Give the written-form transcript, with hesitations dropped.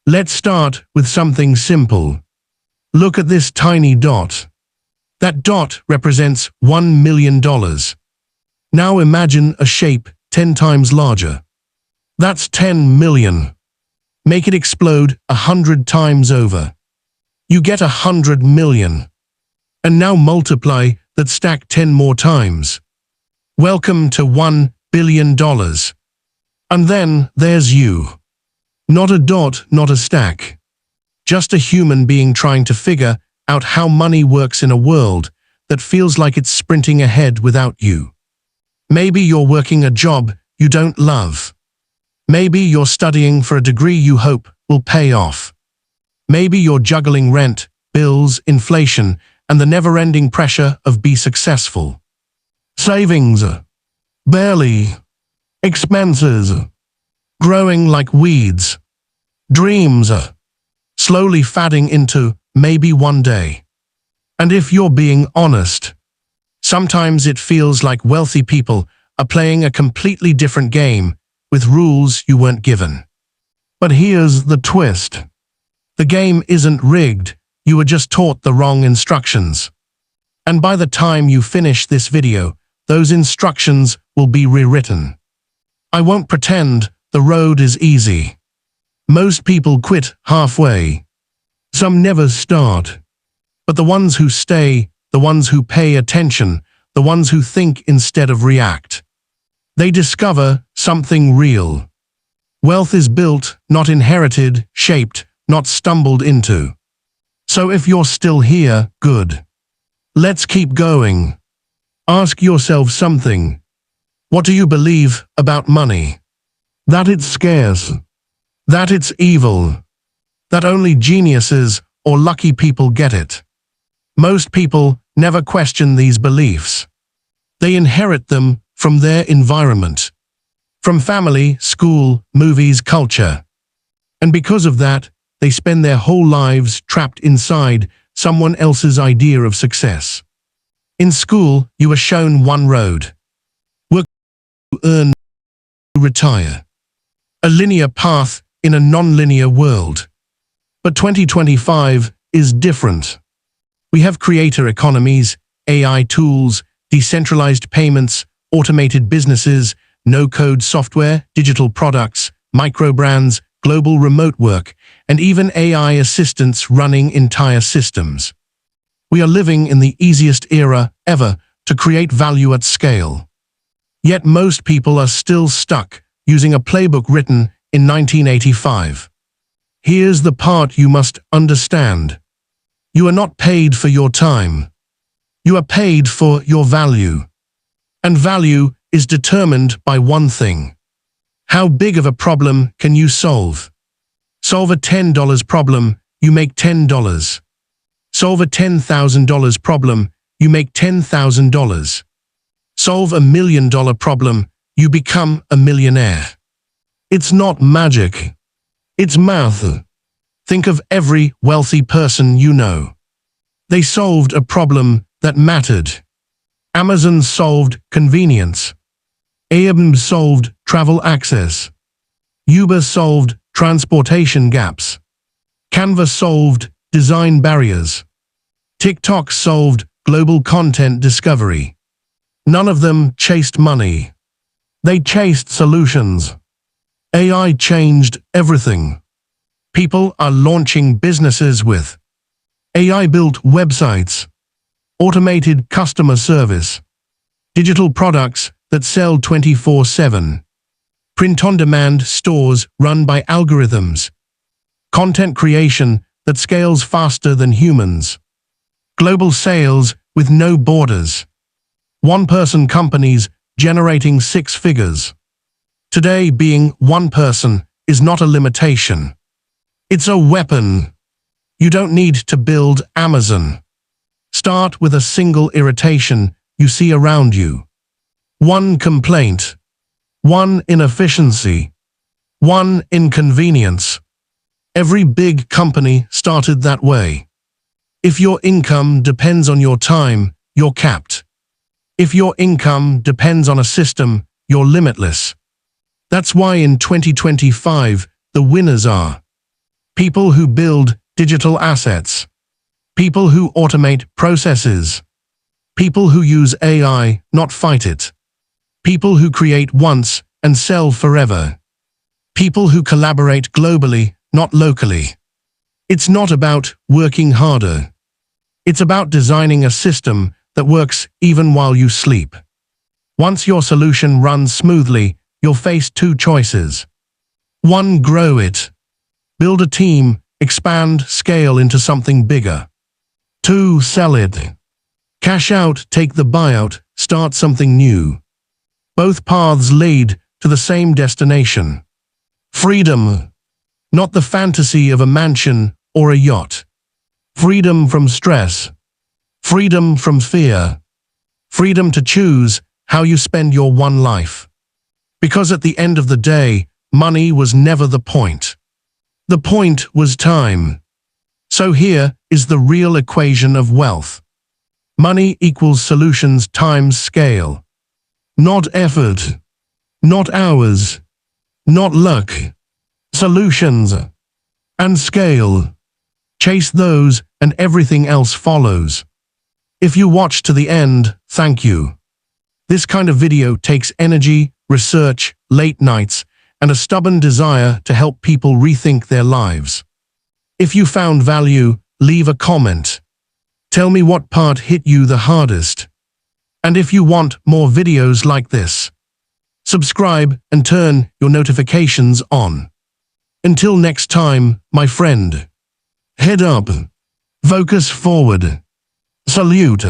Let's start with something simple. Look at this tiny dot. That dot represents $1 million. Now imagine a shape 10 times larger. That's 10 million. Make it explode 100 times over. You get 100 million. And now multiply that stack 10 more times. Welcome to $1 billion. And then there's you. Not a dot, not a stack. Just a human being trying to figure out how money works in a world that feels like it's sprinting ahead without you. Maybe you're working a job you don't love. Maybe you're studying for a degree you hope will pay off. Maybe you're juggling rent, bills, inflation, and the never-ending pressure of be successful. Savings, barely. Expenses, growing like weeds. Dreams, slowly fading into maybe one day. And if you're being honest, sometimes it feels like wealthy people are playing a completely different game with rules you weren't given. But here's the twist. The game isn't rigged, you were just taught the wrong instructions. And by the time you finish this video, those instructions will be rewritten. I won't pretend the road is easy. Most people quit halfway. Some never start. But the ones who stay, the ones who pay attention, the ones who think instead of react, they discover something real. Wealth is built, not inherited, shaped, not stumbled into. So if you're still here, good. Let's keep going. Ask yourself something. What do you believe about money? That it's scarce. That it's evil. That only geniuses or lucky people get it. Most people never question these beliefs. They inherit them from their environment, from family, school, movies, culture. And because of that, they spend their whole lives trapped inside someone else's idea of success. In school, you are shown one road. Work to earn, to retire. A linear path in a non-linear world. But 2025 is different. We have creator economies, AI tools, decentralized payments, automated businesses, no-code software, digital products, micro-brands, global remote work, and even AI assistants running entire systems. We are living in the easiest era ever to create value at scale. Yet most people are still stuck using a playbook written in 1985. Here's the part you must understand. You are not paid for your time. You are paid for your value. And value is determined by one thing. How big of a problem can you solve? Solve a $10 problem, you make $10. Solve a $10,000 problem, you make $10,000. Solve $1 million problem, you become a millionaire. It's not magic. It's math. Think of every wealthy person you know. They solved a problem that mattered. Amazon solved convenience. Airbnb solved travel access. Uber solved transportation gaps. Canva solved design barriers. TikTok solved global content discovery. None of them chased money. They chased solutions. AI changed everything. People are launching businesses with AI-built websites, automated customer service, digital products that sell 24/7, print-on-demand stores run by algorithms, content creation that scales faster than humans, global sales with no borders, one-person companies generating six figures. Today, being one person is not a limitation. It's a weapon. You don't need to build Amazon. Start with a single irritation you see around you. One complaint. One inefficiency. One inconvenience. Every big company started that way. If your income depends on your time, you're capped. If your income depends on a system, you're limitless. That's why in 2025, the winners are people who build digital assets, people who automate processes, people who use AI, not fight it, people who create once and sell forever, people who collaborate globally, not locally. It's not about working harder. It's about designing a system that works even while you sleep. Once your solution runs smoothly, you'll face two choices. 1. Grow it. Build a team, expand, scale into something bigger. 2. Sell it. Cash out, take the buyout, start something new. Both paths lead to the same destination. Freedom. Not the fantasy of a mansion or a yacht. Freedom from stress. Freedom from fear. Freedom to choose how you spend your one life. Because at the end of the day, money was never the point. The point was time. So here is the real equation of wealth. Money equals solutions times scale. Not effort. Not hours. Not luck. Solutions. And scale. Chase those and everything else follows. If you watch to the end, thank you. This kind of video takes energy, research, late nights, and a stubborn desire to help people rethink their lives. If you found value, leave a comment. Tell me what part hit you the hardest. And if you want more videos like this, subscribe and turn your notifications on. Until next time, my friend. Head up. Focus forward. Salute.